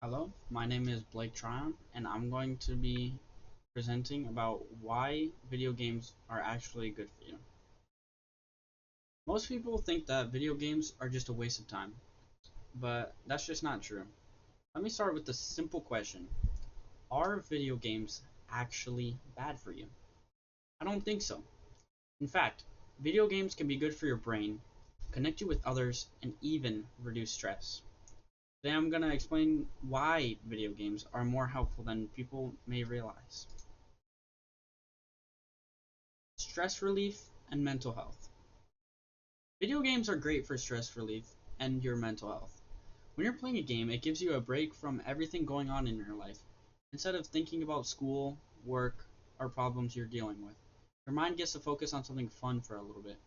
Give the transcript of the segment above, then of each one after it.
Hello, my name is Blake Tryon, and I'm going to be presenting about why video games are actually good for you. Most people think that video games are just a waste of time, but that's just not true. Let me start with the simple question. Are video games actually bad for you? I don't think so. In fact, video games can be good for your brain, connect you with others, and even reduce stress. Today I'm going to explain why video games are more helpful than people may realize. Stress relief and mental health. Video games are great for stress relief and your mental health. When you're playing a game, it gives you a break from everything going on in your life. Instead of thinking about school, work, or problems you're dealing with, your mind gets to focus on something fun for a little bit,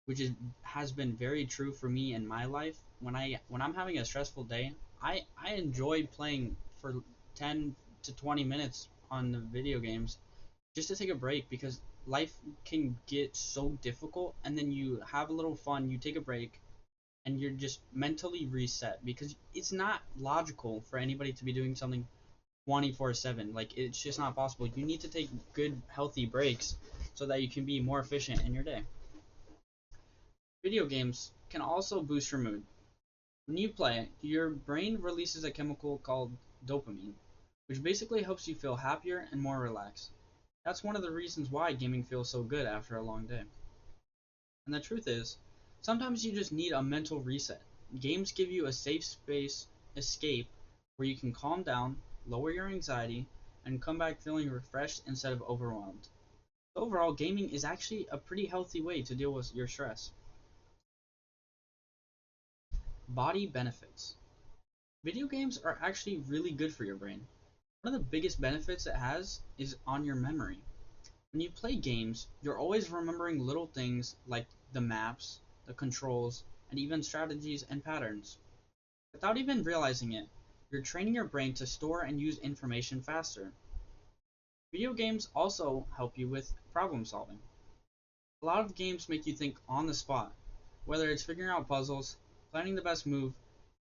which has been very true for me in my life. When I'm having a stressful day, I enjoy playing for 10 to 20 minutes on the video games just to take a break because life can get so difficult, and then you have a little fun, you take a break, and you're just mentally reset because it's not logical for anybody to be doing something 24/7. Like, it's just not possible. You need to take good healthy breaks so that you can be more efficient in your day. Video games can also boost your mood. When you play, your brain releases a chemical called dopamine, which basically helps you feel happier and more relaxed. That's one of the reasons why gaming feels so good after a long day. And the truth is, sometimes you just need a mental reset. Games give you a safe space escape where you can calm down, lower your anxiety, and come back feeling refreshed instead of overwhelmed. Overall, gaming is actually a pretty healthy way to deal with your stress. Body benefits. Video games are actually really good for your brain. One of the biggest benefits it has is on your memory. When you play games, you're always remembering little things like the maps, the controls, and even strategies and patterns. Without even realizing it, you're training your brain to store and use information faster. Video games also help you with problem solving. A lot of games make you think on the spot, whether it's figuring out puzzles, planning the best move,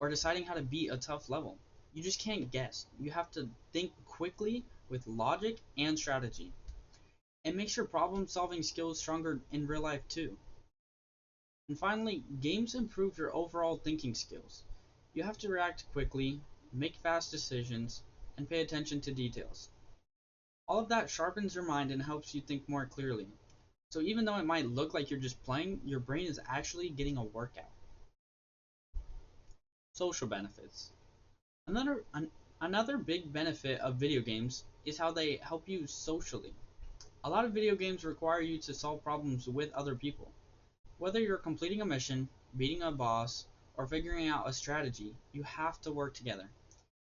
or deciding how to beat a tough level. You just can't guess. You have to think quickly with logic and strategy. It makes your problem solving skills stronger in real life too. And finally, games improve your overall thinking skills. You have to react quickly, make fast decisions, and pay attention to details. All of that sharpens your mind and helps you think more clearly. So even though it might look like you're just playing, your brain is actually getting a workout. Social benefits. Another big benefit of video games is how they help you socially. A lot of video games require you to solve problems with other people. Whether you're completing a mission, beating a boss, or figuring out a strategy, you have to work together.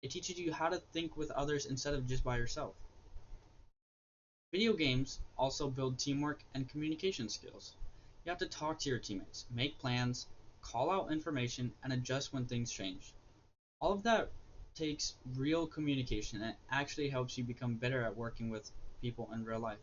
It teaches you how to think with others instead of just by yourself. Video games also build teamwork and communication skills. You have to talk to your teammates, make plans, call out information, and adjust when things change. All of that takes real communication and actually helps you become better at working with people in real life.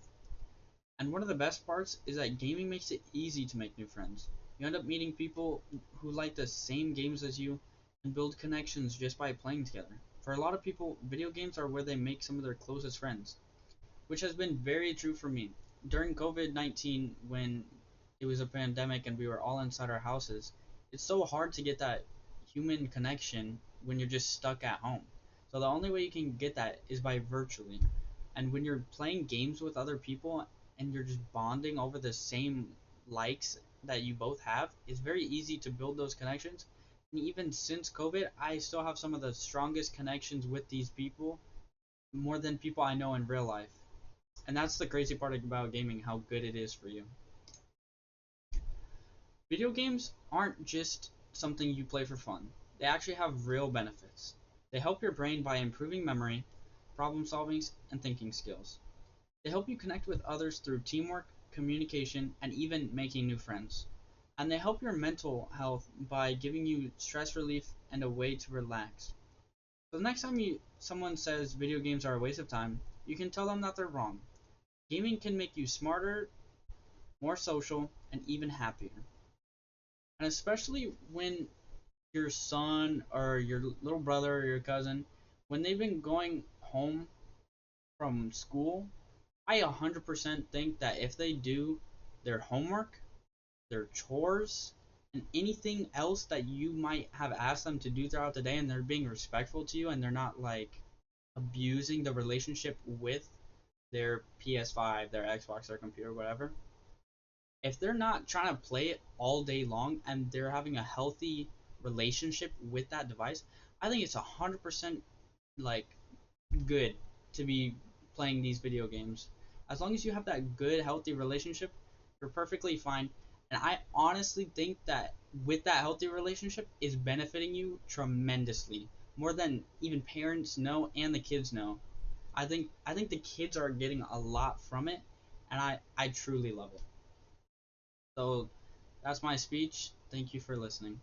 And one of the best parts is that gaming makes it easy to make new friends. You end up meeting people who like the same games as you and build connections just by playing together. For a lot of people, video games are where they make some of their closest friends, which has been very true for me. During COVID-19, when it was a pandemic and we were all inside our houses, it's so hard to get that human connection when you're just stuck at home. So the only way you can get that is by virtually. And when you're playing games with other people and you're just bonding over the same likes that you both have, it's very easy to build those connections. And even since COVID, I still have some of the strongest connections with these people, more than people I know in real life. And that's the crazy part about gaming, how good it is for you. Video games aren't just something you play for fun. They actually have real benefits. They help your brain by improving memory, problem solving, and thinking skills. They help you connect with others through teamwork, communication, and even making new friends. And they help your mental health by giving you stress relief and a way to relax. So the next time someone says video games are a waste of time, you can tell them that they're wrong. Gaming can make you smarter, more social, and even happier. And especially when your son or your little brother or your cousin, When they've been going home from school, I 100% think that if they do their homework, their chores, and anything else that you might have asked them to do throughout the day, and they're being respectful to you and they're not like abusing the relationship with their PS5, their Xbox, their computer, whatever, if they're not trying to play it all day long and they're having a healthy relationship with that device, I think it's 100% like good to be playing these video games. As long as you have that good, healthy relationship, you're perfectly fine. And I honestly think that with that healthy relationship is benefiting you tremendously, more than even parents know and the kids know. I think the kids are getting a lot from it, and I truly love it. So that's my speech. Thank you for listening.